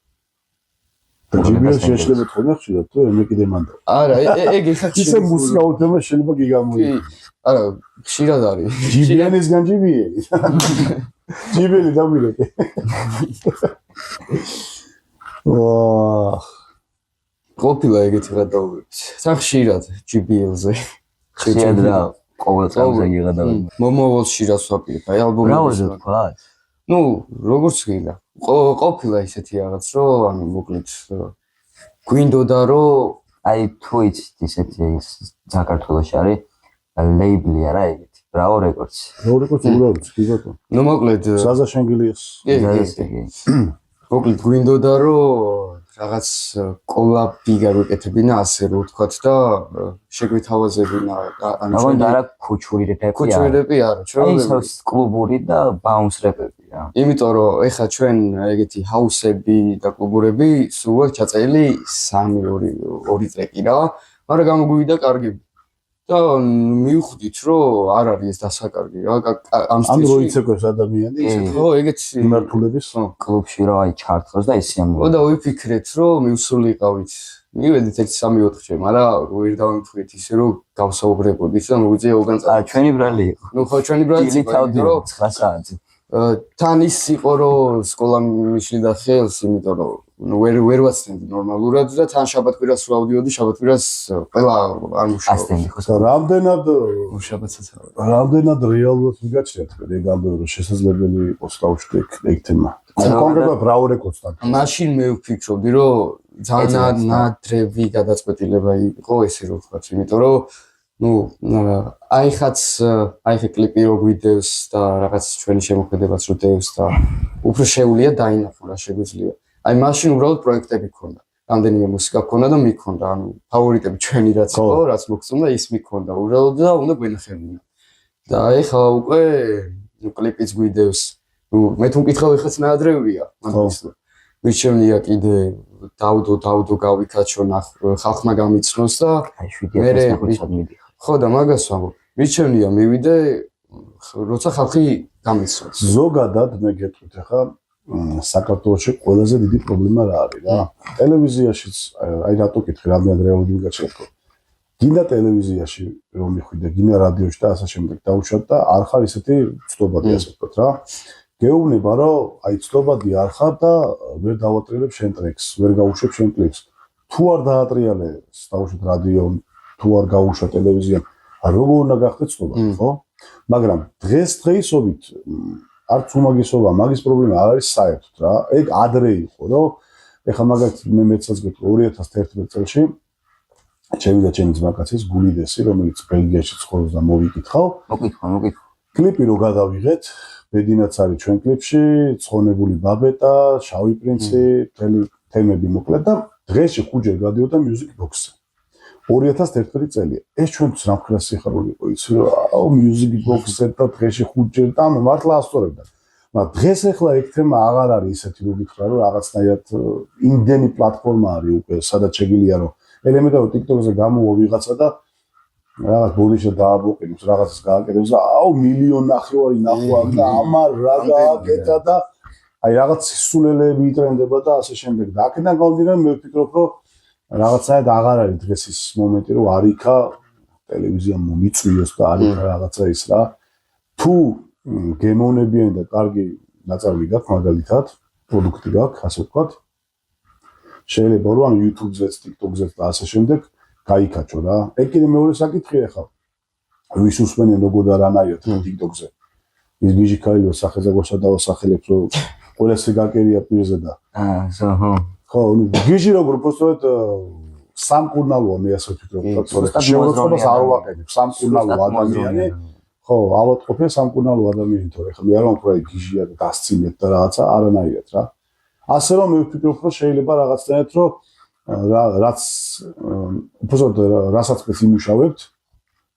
[SPEAKER 2] ჯიბიას შეიძლება თქონდა ხშირად თუ მე კიდე მანდ
[SPEAKER 4] არა ეგ
[SPEAKER 2] ისე მუსიკა თემა შეიძლება გიგამოი
[SPEAKER 4] არა ხშირად არის
[SPEAKER 2] ჯიბიანის განჯიბიე ჯიბელი დამილეკე
[SPEAKER 4] ყოფილა ეგეთი გადავიდეთ თან ხშირად ჯიბიელზე
[SPEAKER 3] ხშირად რა ყოველ წელს ეგიღადავდი
[SPEAKER 4] მომავალში რას ვაპირებ აი ალბომი
[SPEAKER 3] ბრაუზე თქვა
[SPEAKER 4] ნუ როგორც გინდა ყოფილა ისეთი რაღაც რომ ანუ მოკლედ გვინდოდა რომ
[SPEAKER 3] აი თუ იცით ისეთი საქართველოში არის ლეიბლი არა ეგეთი ბრავო რეკორდსი
[SPEAKER 2] უბრალოდ კი ბატონო
[SPEAKER 4] ნუ მოკლედ
[SPEAKER 2] ზაზა შენგილიას
[SPEAKER 4] მოკლედ გვინდოდა რომ რაღაც კოლაბი გავეკეთებინა ასე რომ ვთქვათ და შეგვეთავაზებინა
[SPEAKER 3] ანუ არა ქუჩური რეპები
[SPEAKER 4] არა
[SPEAKER 3] ჩვენ კლუბური და ბაუნს რეპები რა
[SPEAKER 4] იმიტომ რომ ეხლა ჩვენ ეგეთი ჰაუსები და კლუბურები სულ აქვს ჩაწერილი 3-2 ტრეკი რა მაგრამ გამოგვივიდა კარგი და მივხვდით რომ არ არის ეს დასაკარგი რა ამ
[SPEAKER 2] სტილში ანუ როიცეკოს ადამიანი
[SPEAKER 4] ხო ეგეთი
[SPEAKER 2] მიმართულების
[SPEAKER 3] კლუბში რა აი ჩარტხოს და ისე ამბობ
[SPEAKER 4] და ვიფიქრეთ რომ მივსულიყავით მივედით 1-3-4-ში მაგრამ ვერ დავიმთხვით ისე რომ გავსაუბრებოდით და მოგვიწია უკან წავა
[SPEAKER 3] ჩვენი ბრალი იყო
[SPEAKER 4] ნუ ხო ჩვენი ბრალი იყო რომ
[SPEAKER 3] 9 საათი
[SPEAKER 4] თან ის იყო რომ სკოლა მიშლიდა ხელს იმიტომ რომ ნუ ვერ ვაცდენდი ნორმალურად და თან შაბათ-კვირას რო ავდიოდი შაბათ-კვირას ყველა არ მუშაობდი
[SPEAKER 2] ხო რამდენად
[SPEAKER 4] შაბათსაც
[SPEAKER 2] რამდენად რეალურად მიგაჩნიათ ეგ ამბობ რომ შესაძლებელი იყოს დაუშვი ეგ თემა კონკრეტულად ბრავო რეკორდსთან
[SPEAKER 4] მაშინ მე ვფიქრობდი რომ ძალიან ნადრევი გადაწყვეტილება იყო ესე რომ ვთქვათ იმიტომ რომ ნუ აი ხა კლიპი რო გვიდევს და რაღაც ჩვენი შემოქმედებაც რო დევს და უფრო შეუძლია დაინახო რა შეგვიძლია აი მაშინ უბრალოდ პროექტები ქონდა რამდენიმე მუსიკა ქონდა და მიქონდა ანუ ფავორიტები ჩვენი რაც იყო რაც მოგწონდა ის მიქონდა უბრალოდ და უნდა გვენახებინა და აი ხა უკვე ნუ კლიპიც გვიდევს ნუ მე თუ მკითხავ ეხაც ნაადრევია მაგის მიჩემია კიდე დავდო გავიქაჩო ხალხმა გამიცნოს და
[SPEAKER 3] აი 7 წელს მიდი
[SPEAKER 4] ხო და მაგას ვამბობ მიჩემია მივიდე როცა ხალხი გამიცნოს
[SPEAKER 2] ზოგადად მე გეტყვით ახლა საქართველოში ყველაზე დიდი პრობლემა რა არის რა ტელევიზიაშიც აი რატო კითხე რამდენად რეალური მიგაჩნიათ გინდა ტელევიზიაში რომ მიხვიდე გინდა რადიოში და ასე შემდეგ დაუშვათ და არ ხარ ისეთი ცნობადი ასე ვთქვათ რა გეუბნება რომ აი ცნობადი არ ხარ და ვერ დავატრიალებ შენ ტრეკს ვერ გავუშვებ შენ კლიპს თუ არ დაატრიალე დაუშვათ რადიო თუ არ გაუშვა ტელევიზია როგორ უნდა გახდე ცნობადი ხო მაგრამ დღესდღეობით არც უმაგისობა მაგის პრობლემა არ არის საერთოდ რა ეგ ადრე იყო რომ ეხლა მაგალითად მე მეცაც გეტყვი 2011 წელს ჩემი და ჩემი ძმაკაცის გულიდესი, რომელიც ბელგიაში ცხოვრობს და მოვიკითხავ.
[SPEAKER 3] მოგიკითხა.
[SPEAKER 2] კლიპი რო გადავიღეთ, ბედინაც არის ჩვენ კლიპში, ცხონებული ბაბეტა, შავი პრინცი, თემები მოკლედ და დღეში 5 ჯერ გადიოდა Music Box-ზე. 2011 წელია. ეს ჩვენთვის რა მხრა სიხარული იყო, იცი რა, Music Box-ზე და დღეში 5 ჯერ და მართლა ასწორებდა. მაგრამ დღეს ახლა ეგ თემა აღარ არის ისეთი რომ გითხრა რომ რაღაცნაირად იმდენი პლატფორმა არის უკვე, სადაც შეგიძლია რომ ელემენტარულ TikTok-ზე გამოვა ვიღაცა და რაღაც ბოდიშა დააბოყინებს, რაღაცას გააკეთებს და მილიონ ნახევარი ნახვა და ამარ რა გააკეთა და აი რაღაც სულელები იტრენდება და ასე შემდეგ. და აქედან გამომდინარე მე ვფიქრობ რომ რაღაცნაირად აღარ არის დღეს ის მომენტი რომ არიქა ტელევიზია მომიწვიოს და არიქა რაღაცა ის რა. თუ გემოვნებიანი და კარგი ნაწარმი გაქვს მაგალითად, პროდუქტი გაქვს, ასე ვთქვათ. შეიძლება რომ ან YouTube-ზეც, TikTok-ზეც და ასე შემდეგ გაიქაჩო რა. ეგ კიდე მეორე საკითხია ხა. ვის უსმენენ როგორ და რანაირად TikTok-ზე. ის გიჟი ქალიო სახეზე გადავასახელებს რომ ყველასე გაკერია პირზე და ხო, გიჟი როგორ უბრალოდ სამკურნალოა მე ასე ვფიქრობ, შემოწყობას არ ვაკეთებ, სამკურნალო ადამიანი. ხო, ავატყოფე სამკურნალო ადამიანი თორე ხა მე არ ვამქრა გიჟია და დასცინეთ და რაღაცა არანაირად რა. ასე რომ მე ვფიქრობ რომ შეიძლება რაღაცნაირად რომ რაც უბრალოდ რასაც იმუშავებთ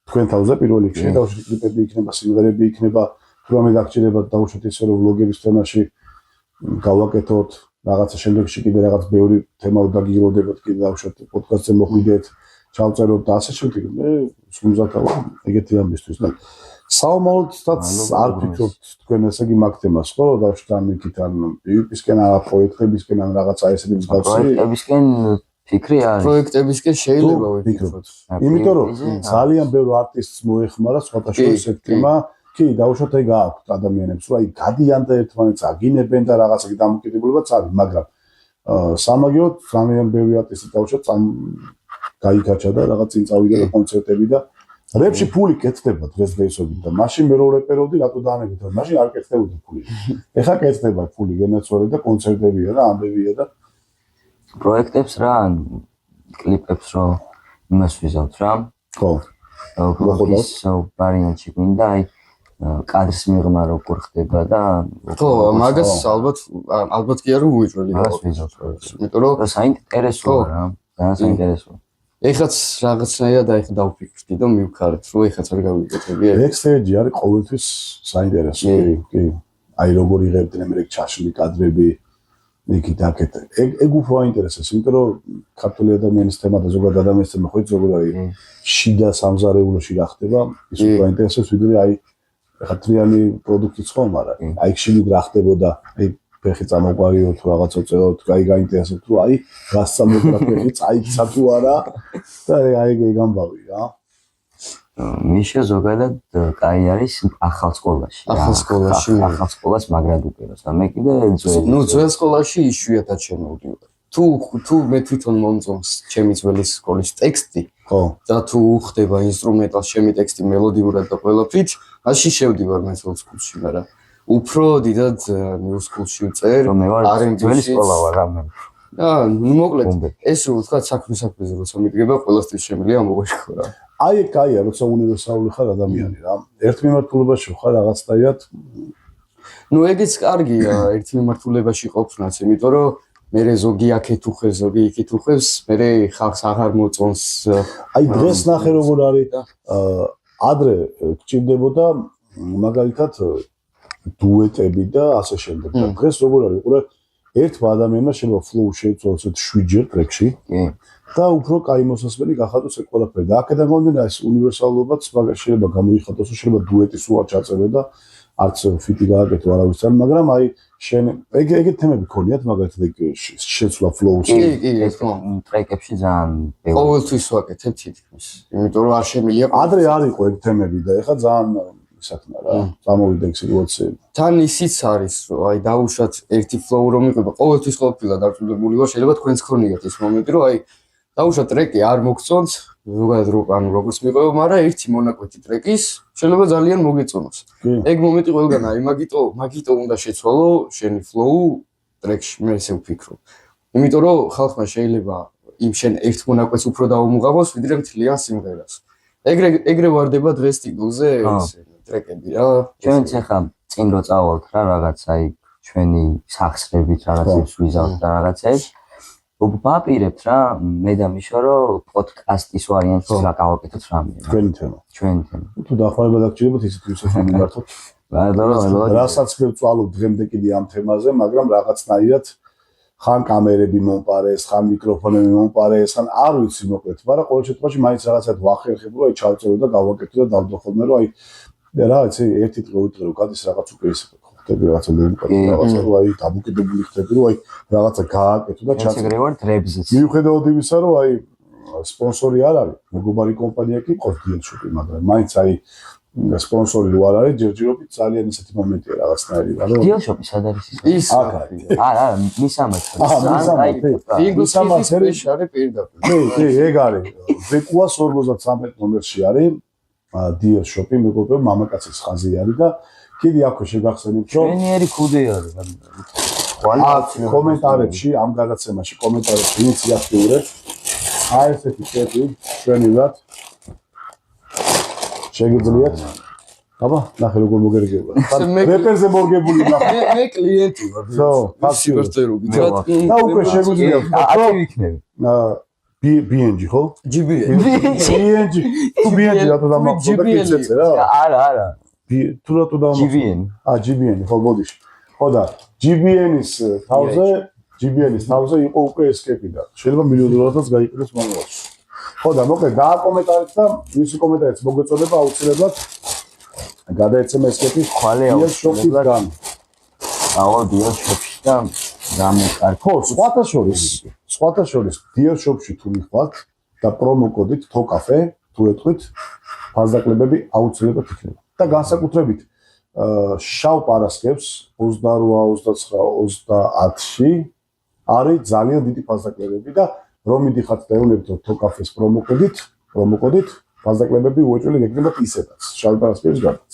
[SPEAKER 2] თქვენ თავზე პირველ რიგში და კლიპები იქნება, სიმღერები იქნება, თუ რამე დაგჭირება დავუშვათ ისე რომ ვლოგების თემაში გავაკეთოთ, რაღაცა შემდეგში კიდე რაღაც ბევრი თემა დაგიგროვდებათ, კიდე დავუშვათ პოდკასტზე მოხვიდეთ, ჩავწეროთ და ასე შემდეგ. მე სულმზადა ვარ ეგეთი ამბისთვის და საომალოდაც არ ფიქრობთ თქვენ ესე იგი მაგ თემას ხო დავუშვათ ამ იქით ან YouTube-ისკენ ან პროექტებისკენ ან რაღაცა ესეთი მსგავსი
[SPEAKER 3] პროექტებისკენ ფიქრი არის.
[SPEAKER 4] პროექტებისკენ შეიძლება ვიფიქროთ.
[SPEAKER 2] იმიტომ რომ ძალიან ბევრი არტისტს მოეხმარა სხვათა შორის ეს თემა. კი, დავუშვათ ეგ აქვს ადამიანებს, რომ აი გადიან და ერთმანეთს აგინებენ და რაღაცა დამოკიდებულებაც არის, მაგრამ სამაგიეროდ ძალიან ბევრი არტისტი დავუშვათ გაიქაჩა და რაღაც წინ წავიდა და კონცერტები და რეპში ფული კეთდება დღესდღეობით და მაშინ მეორე პერიოდი რატო დაანებეთ? მაშინ არ კეთდებოდა ფული. ეხლა კეთდება ფული, გენაცვალე და კონცერტებია და ამბებია და
[SPEAKER 3] პროექტებს რა, კლიპებს რო იმას ვიზავთ რა.
[SPEAKER 2] ხო.
[SPEAKER 3] ის ვარიანტი გვინდა, აი კადრის მიღმა როგორ ხდება და
[SPEAKER 4] ხო, მაგას ალბათ კი არ უიჭველი
[SPEAKER 3] გავაკეთოთ. იმიტომ რომ საინტერესოა რა, ძალიან საინტერესოა.
[SPEAKER 4] ეხაც რაღაცნაირად აი ხა დავფიქრდი და მივქარეთ, რომ ეხაც არ გავიკეთებია.
[SPEAKER 2] ექსტერიორი არის ყოველთვის საინტერესო, კი. აი როგორ იღებდნენ მე ჩაშლი კადრები იქით აქეთ. ეგ უფრო აინტერესებს, იმიტომ რომ ქართული ადამიანის თემა და ზოგადად ადამიანის თემა ხო ზოგადად არის შიდა სამზარეულოში რა ხდება, ის უფრო აინტერესებს, ვიდრე აი ეხა თრიანი პროდუქტიც ხო, მაგრამ აი შიგნით რა ხდებოდა, აი ფეხი წამოყვარიო თუ რაღაც ოწეოთ, აი გაინტერესებთ რომ აი რას წამოყვარა ფეხი, წაიქცა თუ არა და აი ეგ ამბავი რა.
[SPEAKER 3] მიშა ზოგადად კაი არის ახალ სკოლაში. ახალ სკოლას მაგრად უყურებს და მე კიდე ძველი.
[SPEAKER 4] ნუ ძველ სკოლაში იშვიათად შემოვდივარ. თუ მე თვითონ მომწონს ჩემი ძველი სკოლის ტექსტი,
[SPEAKER 2] ხო,
[SPEAKER 4] და თუ ხდება ინსტრუმენტალ ჩემი ტექსტი მელოდიურად და ყველაფრით, ასე შევდივარ მე old school-ში, მაგრამ უფრო დიდად new school-ში ვწერ.
[SPEAKER 3] მე ვარ ძველი სკოლა ვარ რა მე.
[SPEAKER 4] მოკლედ, ეს რო ვთქვა საქმეზე როცა მიდგება, ყველასთვის შემიძლია მოგაშქო რა.
[SPEAKER 2] აი ეგ კაია, როცა უნივერსალური ხარ ადამიანი რა. ერთ მიმართულებაში ხარ რაღაცნაირად.
[SPEAKER 4] ნუ ეგეც კარგია, ერთ მიმართულებაში ყოფნაც, იმიტომ რომ მერე ზოგი აქეთ უხევს, ზოგი იქით უხევს, მერე ხალხს აღარ მოწონს.
[SPEAKER 2] აი დღეს ნახე როგორ არის ადრე გჭირდებოდა მაგალითად დუეტები და ასე შემდეგ. და დღეს როგორ არის, უყურე ერთმა ადამიანმა შეიძლება flow შეიცვალოს 7 ჯერ ტრეკში. და უფრო კაი მოსასმენი გახადოს ეგ ყველაფერი. და აქედან გამომდინარე ეს უნივერსალობაც მაგას შეიძლება გამოიხატოს, შეიძლება დუეტი სულ არ ჩაწერო და არც ფიტი გააკეთო არავისთან, მაგრამ აი შენ ეგ თემები ქონიათ მაგალითად ეგ შეცვლა flow-ში.
[SPEAKER 4] კი, ხო,
[SPEAKER 3] ტრეკებში ძალიან ბევრი.
[SPEAKER 4] ყოველთვის ვაკეთებ თითქმის. იმიტომ რომ არ შემიძლია.
[SPEAKER 2] ადრე არ იყო ეგ თემები და ეხლა ძალიან საქმე რა. წამოვიდა ეგ სიტუაცია.
[SPEAKER 4] თან ისიც არის, რომ აი დაუშვათ ერთი flow რომ იყება, ყოველთვის ყოფილა დარწმუნებული ვარ, შეიძლება თქვენც ქონიათ ეს მომენტი, რომ აი დაუშვათ ტრეკი არ მოგწონს, ზოგადად როგორც მიყვება, მაგრამ ერთი მონაკვეთი ტრეკის შეიძლება ძალიან მოგეწონოს. ეგ მომენტი ყველგან აი მაგიტო უნდა შეცვალო შენი flow ტრეკში, მე ესე ვფიქრობ. იმიტომ რომ ხალხმა შეიძლება იმ შენ ერთ მონაკვეთს უფრო დაუმუღაბოს, ვიდრე მთლიან სიმღერას. ეგრე ვარდება დღეს ტიტულზე ტრეკები რა.
[SPEAKER 3] ჩვენც ახლა წინ რო წავალთ რა რაღაც აი ჩვენი სახსრებით რაღაცებს ვიზავთ და რაღაცებს ვაპირებთ რა მე და მიშო რომ პოდკასტის ვარიანტს რა გავაკეთოთ რამე
[SPEAKER 2] ჩვენი თემა
[SPEAKER 3] ჩვენ
[SPEAKER 2] თუ დახმარება დაგჭირებათ ისეთი ვისაუბროთ მიმართოთ რასაც ვწვალობ დღემდე კიდე ამ თემაზე მაგრამ რაღაცნაირად ხან კამერები მომპარეს ხან მიკროფონები მომპარეს ხან არ ვიცი მოკლედ მაგრამ ყოველ შემთხვევაში მაინც რაღაცად ვახერხებ რომ აი ჩავწერო და გავაკეთო და დავდო ხოლმე რომ აი რა ვიცი ერთი დღე ვიტყვი რომ გადის რაღაც უკეთესად ხდება რაღაცა რაღაცა აი დამოკიდებული ხდება რომ აი რაღაცა გააკეთო და
[SPEAKER 3] ჩაწერევარ დრებზე
[SPEAKER 2] მიუხედავად იმისა რომ აი სპონსორი არ არის მეგობარი კომპანია კი ყავს დიელშოპი მაგრამ მაინც აი სპონსორი რო არ არის ჯერჯერობით ძალიან ისეთი მომენტია რაღაცნაირი რომ
[SPEAKER 3] დიელშოპი სად არის
[SPEAKER 4] ის
[SPEAKER 3] არა მისამაც
[SPEAKER 4] სპეციალი პირდაპირ
[SPEAKER 2] კი ეგ არის ვეკუას 53 ნომერში არის დიელშოპი მეგობრებო მამაკაცის ხაზი არის და კიდე აქვე შეგახსენებთ რომ
[SPEAKER 3] ჩვენიერი ქუდი არის
[SPEAKER 2] კომენტარებში ამ გადაცემაში კომენტარებში ინიციატიურებს აი ესეთი კეპი ჩვენივად შეგიძლიათ აბა ნახე როგორ მოგერგება რეპერზე მორგებული ნახე
[SPEAKER 4] მე კლიენტი ვარ
[SPEAKER 2] ხო
[SPEAKER 4] ფაქტიურობით
[SPEAKER 2] და უკვე შეგვიძლიათ
[SPEAKER 3] ათი ვიქნები
[SPEAKER 2] BNG ხო BNG რატო დამახსოვდა კიცეცე რა
[SPEAKER 3] არა
[SPEAKER 2] თუ რატო
[SPEAKER 3] GBN
[SPEAKER 2] GBN ხო მოდი ხო და GBN-ის თავზე იყო უკვე ესკეპი და შეიძლება $1,000,000-ს გაიყიდოს მომავალში ხო და მოკლედ დააკომენტარეთ და ვისი კომენტარიც მოგეწოდება აუცილებლად გადაეცემა ესკეპი დიელშოპიდან
[SPEAKER 3] აუ დიელშოპში და გამეკარ
[SPEAKER 2] ხო სხვათა შორის დიელშოპში თუ მიხვალთ და პრომო კოდით TOCAFE თუ ეთქვით ფასდაკლებები აუცილებლად იქნება და განსაკუთრებით შავ პარასკევს 28-29-30-ში არის ძალიან დიდი ფასდაკლებები და რომ მიდიხართ და ეუბნებით რომ TOCAFE-ს პრომო კოდით ფასდაკლებები უეჭველი გეკნებათ ისედაც შავ პარასკევს გადაც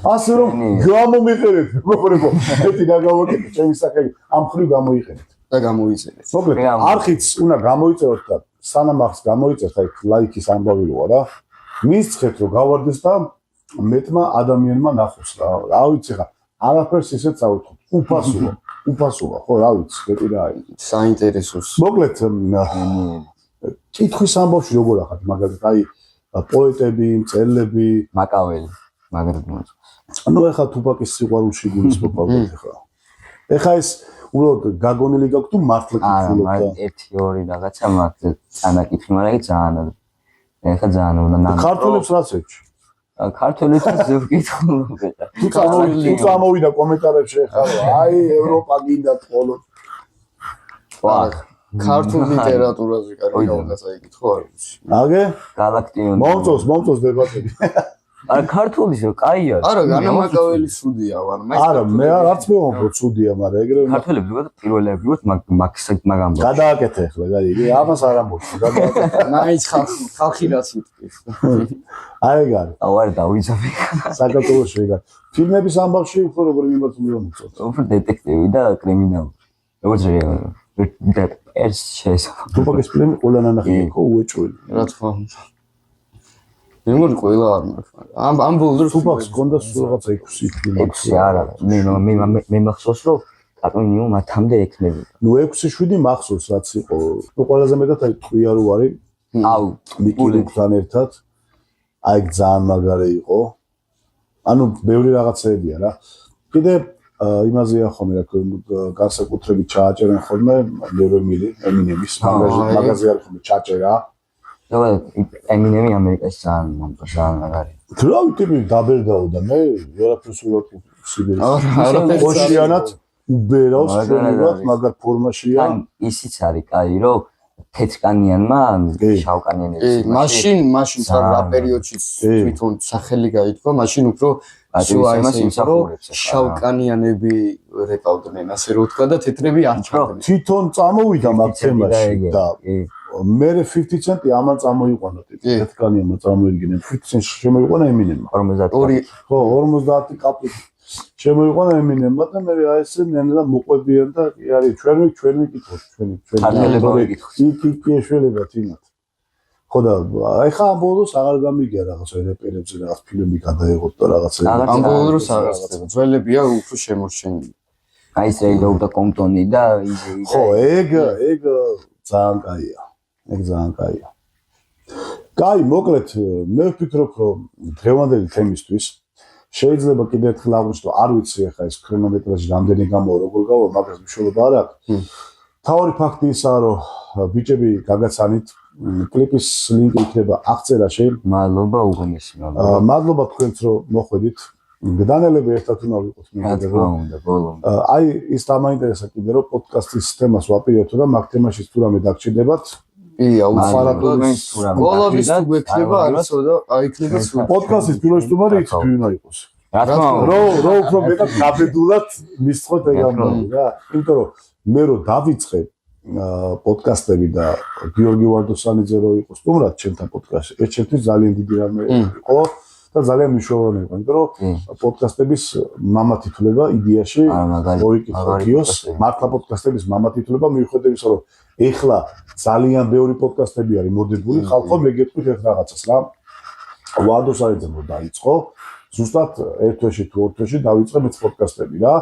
[SPEAKER 2] ასე რომ გამომიყენეთ მეგობრებო ერთი და გავაკეთეთ ჩემი სახელი ამ ხრივ გამოიყენეთ
[SPEAKER 4] და გამოიწერეთ
[SPEAKER 2] მოკლედ არხიც უნდა გამოიწეროთ და სანამ ახს გამოიწერთ აი ლაიქის ამბავი როა რა მისცეთ რომ გავარდეს და მეტმა ადამიანმა ნახოს რა ვიცი ხა არაფერს ისეთ წავუთხოთ უფასოა ხო რა ვიცი მეტი რა არის
[SPEAKER 4] საინტერესოს
[SPEAKER 2] მოკლედ კითხვის ამბავში როგორ ახათ მაგალითად აი პოეტები მწერლები
[SPEAKER 3] მაკაველი მაგრამ
[SPEAKER 2] ანუ ეხა თუპაკის სიყვარულში გულისხმობთ ეხა ეს უბრალოდ გაგონილი გაქვთ თუ მართლა კითხულობთ
[SPEAKER 3] და 1-2 რაღაცა მაქვს წანაკითხი მაგრამ ძალიან ეხა ძალიან უნდა
[SPEAKER 2] ქართველებს რაც ეჭვ
[SPEAKER 3] ქართველებს ვკითხულობ
[SPEAKER 2] თუ წამოვიდა კომენტარებში ეხა აი ევროპა გინდათ ხოლო
[SPEAKER 4] ქართულ ლიტერატურაზე კარგი უნდა წაიკითხო არ ვიცი
[SPEAKER 2] აგე
[SPEAKER 3] გალაქტიონი
[SPEAKER 2] მომწონს დებატები
[SPEAKER 3] არა ქართულის რო კაია
[SPEAKER 4] არა განამაკაველი სუდია ვარ
[SPEAKER 2] არა მე არც მე ვამბობ სუდია მაგრამ ეგრე
[SPEAKER 3] ქართველები ვიყავთ პირველები ვიყავთ მაგამ
[SPEAKER 2] გადააკეთე ახლა გაიგე ამას არ ამბობ გადააკეთე
[SPEAKER 4] მაინც ხალხი რაც იტყვის
[SPEAKER 2] აი ეგ არის
[SPEAKER 3] აუ არ დავიძაბე
[SPEAKER 2] საქართველოში ეგ არის ფილმების ამბავში უფრო როგორი მიმართული მომწონს
[SPEAKER 3] უფრო დეტექტივი და კრიმინალური როგორც და ეს შეიძლება
[SPEAKER 2] თუპაკის ფილმი ყველა ნანახი იყო უეჭველი
[SPEAKER 4] რა თქმა უნდა მეგობრი ყველა არ მაქვს ამ ბოლოს
[SPEAKER 2] თუპაკს ჰქონდა სულ რაღაცა 6 ფილმი
[SPEAKER 3] 6 არა მე მახსოვს რომ კატონიო მათამდე ექნებოდა
[SPEAKER 2] ნუ 6-7 მახსოვს რაც იყო ნუ ყველაზე მეტად აი ტყვია რო არის
[SPEAKER 3] აუ
[SPEAKER 2] მიკულიკთან ერთად აი ძალიან მაგარი იყო ანუ ბევრი რაღაცეებია რა კიდე იმაზეა ხომ რა განსაკუთრებით ჩააჭერენ ხოლმე ლერომილი ემინემის მაგაზე არის ხომ ჩაჭერა
[SPEAKER 3] ემინემი ამერიკაში ძალიან მომწონს მაგარი
[SPEAKER 2] რა ვიცი დაბერდაო და მე ვერაფერს ვიყავ სიბერში ოშიანად უბერავს ჩვენებად მაგარ ფორმაშია
[SPEAKER 3] ისიც არის კაი რომ თეთრკანიანმა შავკანიანებს
[SPEAKER 4] მაშინ თან რა პერიოდში თვითონ სახელი გაითქვა მაშინ უფრო შავკანიანები რეკავდნენ ასე რომ თქვა და თეთრები არ ჩადნენ
[SPEAKER 2] თვითონ წამოვიდა მაგ თემაში და მე 50 ცენტი ამან წამოიყვანა თეთრკანიანმა წამოიგინა 50 ცენტი შემოიყვანა ემინემმა
[SPEAKER 3] 52
[SPEAKER 2] ხო 50 კაპი შემოიყვანა ემინემმა და მე აი ესე ნენა მოყვებიან და კი არის ჩვენ ვიკითხოთ კი ეშველება თინათ ხო და ეხა ამ ბოლოს აღარ გამიგია რაღაცა რეპერებზე რაღაც ფილმი გადაიღოთ და რაღაცა
[SPEAKER 4] ამ ბოლოს აღარ ძველებია უფრო შემორჩენილი
[SPEAKER 3] აი ეს ეიდაუდა კომპტონი და იზე
[SPEAKER 2] ხო ეგ ძალიან კაია ეგ ძალიან კაია კაი მოკლედ მე ვფიქრობ რომ დღევანდელი თემისთვის შეიძლება კიდევ ერთხელ აღვნიშნო არ ვიცი ახლა ეს ქრონომეტრაჟი რამდენი გამოვა როგორ გავა მაგას მნიშვნელობა არ აქვს თავი ფაქტი ისაა რომ ბიჭები გაგაცანით კლიპის ლინკი იქნება აღწერაში
[SPEAKER 3] მადლობა უგონესი
[SPEAKER 2] მადლობა თქვენს რომ მოხვედით გდანელები ერთად უნდა ვიყოთ აი ის დამაინტერესა კიდე რომ პოდკასტის თემას ვაპირებთ და მაგ თემაშიც თუ რამე დაგჭირდებათ
[SPEAKER 4] აუცილებლად ყველაფრის თუ გვექნება არასო და აიქნება
[SPEAKER 2] პოდკასტის პირველ სტუმარი ის თუ უნდა იყოს
[SPEAKER 3] რა თქმა უნდა
[SPEAKER 2] რო უფრო მეტად გაბედულად მისწოთ ეგ ამბავი რა იმიტომ რომ მე რო დავიწყე პოდკასტები და გიორგი ვარდოსანიძე რო იყო სტუმრად ჩემთან პოდკასტში ეს ჩემთვის ძალიან დიდი რამე იყო და ძალიან მნიშვნელოვანი იყო იმიტომ რომ პოდკასტების მამათითულება იდეაში მოიკითხოს მართლა პოდკასტების მამათითულება მიუხედავად იმისა რომ ეხლა ძალიან ბევრი პოდკასტები არის მოდებული ხალხო მეგეთქვით ერთ რაღაცას რა ვარდოსანიძემ რო დაიწყო ზუსტად ერთ თვეში თუ ორ თვეში დავიწყე მეც პოდკასტები რა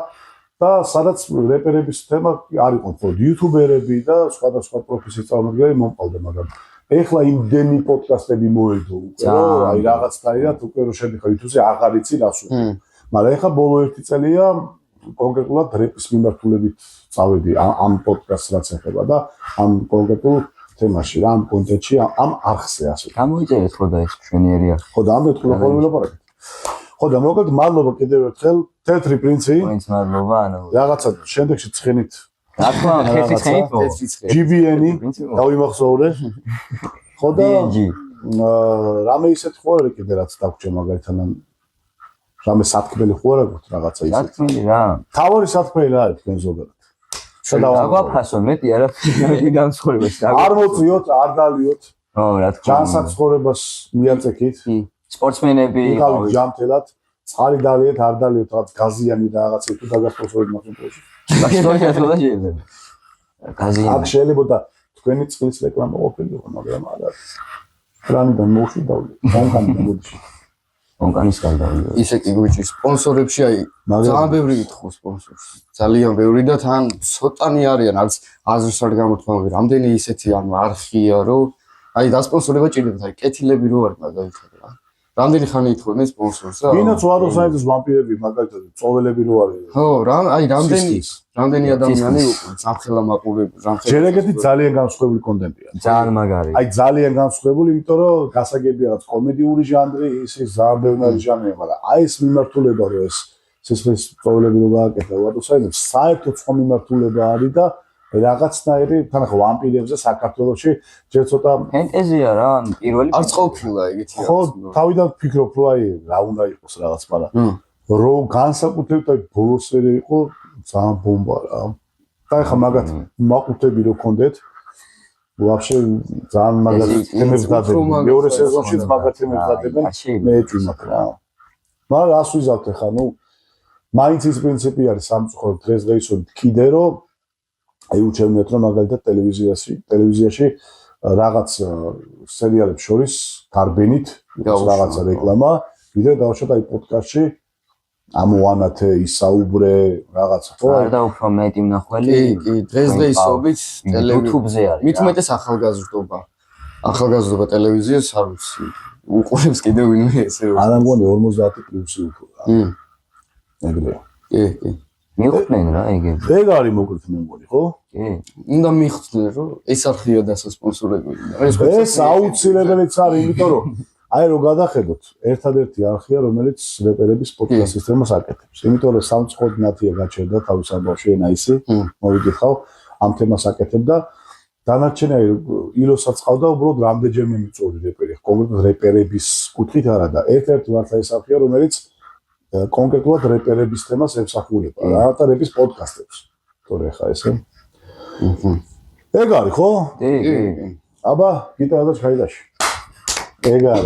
[SPEAKER 2] და სადაც რეპერების თემა არ იყო მხოლოდ იუთუბერები და სხვადასხვა პროფესიის წარმომადგენლები მომყავდა მაგრამ ეხლა იმდენი პოდკასტები მოედო უკვე რომ აი რაღაცნაირად უკვე რომ შედიხარ YouTube-ზე აღარ იცი რას ვუყურებ მაგრამ ეხლა ბოლო ერთი წელია კონკრეტულად რეპის მიმართულებით წავედი ამ პოდკასტს რაც ეხება და ამ კონკრეტულ თემაში რა ამ კონტენტში ამ არხზე ასე
[SPEAKER 3] გამოიწერეთ ხო და ეს ჩვენიერი არხი
[SPEAKER 2] ხო და ამ მეტყულა ხოლმე ვილაპარაკეთ ხო და მოკლედ მადლობა კიდევ ერთხელ თეთრი პრინცი
[SPEAKER 3] მაინც მადლობა ანუ
[SPEAKER 2] რაღაცა შემდეგში ცხენით
[SPEAKER 3] რა თქმა უნდა თეთრი ცხენით
[SPEAKER 2] GBN დავიმახსოვრე ხო და რამე ისეთ ხوار კიდე რაც დაგვრჩა მაგალითად რამე სათქმელი ხوار აქვს რაღაცა ისეთ
[SPEAKER 3] სათქმელი რა
[SPEAKER 2] თავი სათქმელი რა არის თქვენ ზოგადად
[SPEAKER 3] დაგვაფასო მეტი არაფერი განსხვავებას
[SPEAKER 2] არ მოწიოთ არ დალიოთ
[SPEAKER 3] ო რა თქმა უნდა
[SPEAKER 2] ჯანსაცხოვრებას მიაწექით
[SPEAKER 3] სპორტსმენები
[SPEAKER 2] იყავით ჯანმრთელად წყალი დალიეთ არ დალიოთ რაღაც გაზიანი და რაღაცა თუ დაგასპონსორებთ მაგ პროექტში აქ შეიძლება თქვენი წყლის რეკლამა ყოფილიყო მაგრამ არა რამიდან მოუშვიდავდი კონკანიდან მოდი
[SPEAKER 3] კონკანის გადავიდა
[SPEAKER 4] ისე კი გვიჭირს სპონსორებში აი ძალიან ბევრი გითხოს სპონსორს ძალიან ბევრი და თან ცოტანი არიან არც აზრს არ გამოთქვამები რამდენი ისეთი ანუ არხია რომ აი დასპონსორება ჭირდებათ აი კეთილები რო არ მაგალითად რა რამდენი ხანი ითხოვდნენ სპონსორს რა
[SPEAKER 2] ვინაც ვაროსაიძეს ვამპირები მაგალითად წოველები რო არის
[SPEAKER 4] ხო რა აი რამდენი ადამიანი სამხელა მაყურებელი
[SPEAKER 2] ჯერ ეგეთი ძალიან განსხვავებული კონტენტია
[SPEAKER 3] ძალიან მაგარი
[SPEAKER 2] აი ძალიან განსხვავებული იმიტომ რომ გასაგებია რაც კომედიური ჟანრი ის ძალიან ბევრი ჟანრია მაგრამ აი ეს მიმართულება რომ ეს სისხლის წოველები რო გააკეთა ვაროსაიძეს საერთოდ სხვა მიმართულება არის და რაღაცნაირი თან ხო ვამპირებზე საქართველოში ჯერ ცოტა
[SPEAKER 3] ფენტეზია რა პირველი
[SPEAKER 4] არც ყოფილა ეგეთი
[SPEAKER 2] ხო თავიდან ვფიქრობ რომ აი რა უნდა იყოს რაღაც მაგრამ რო განსაკუთრებით აი ბოლოსერი იყო ძალიან ბომბა რა და ეხა მაგათ მაყუთები რო კონდეთ ვაფშე ძალიან მაგათ თემებს დადებენ მეორე სეზონშიც მაგათ თემებს დადებენ მე ეჭვმაქ რა მაგრამ რას ვიზავთ ეხა ნუ მაინც ის პრინციპი არის სამწუხაროდ დღესდღეობით კიდე რომ აი უჩვენებთ რომ მაგალითად ტელევიზიაში რაღაც სერიალებს შორის გარბენით რაღაცა რეკლამა ვიდრე დავუშვათ აი პოდკასტში ამოანათე ისაუბრე რაღაცა ხო
[SPEAKER 3] არ და უფრო მეტი მნახველი
[SPEAKER 4] კი დღესდღეობით
[SPEAKER 3] YouTube-ზე არის
[SPEAKER 4] მით უმეტეს ახალგაზრდობა ტელევიზიას არ ვიცი უყურებს კიდევ ვინმე ესე
[SPEAKER 2] არ ამგონი 50 პლუსი უფრო რა ეგრეა
[SPEAKER 4] კი
[SPEAKER 3] მიხვდნენ რა ეგები
[SPEAKER 2] ეგ არის მოკლედ მე მგონი ხო
[SPEAKER 3] კი
[SPEAKER 4] უნდა მიხვდნენ რომ ეს არხია დასასპონსორებელი
[SPEAKER 2] ეს აუცილებელიც არის იმიტომ რომ აი რო გადახედოთ ერთადერთი არხია რომელიც რეპერების პოდკასტ სისტემას აკეთებს იმიტომ რომ სამწუხაროდ ნათია გაჩერდა თავის ამბავში ენაისი მოვიგიხავ ამ თემას აკეთებდა დანარჩენები ილოსაც ყავდა უბრალოდ რამდენჯერმე მიწოდი რეპერი კონკრეტულად რეპერების კუთხით არა და ერთ-ერთი მართლა ეს არხია რომელიც კონკრეტულად რეპერების თემას ემსახურება რა და რეპის პოდკასტებს თორე ხა ესე ეგ არის ხო?
[SPEAKER 3] კი
[SPEAKER 2] აბა გიტარა და ჩაიდაში ეგ არის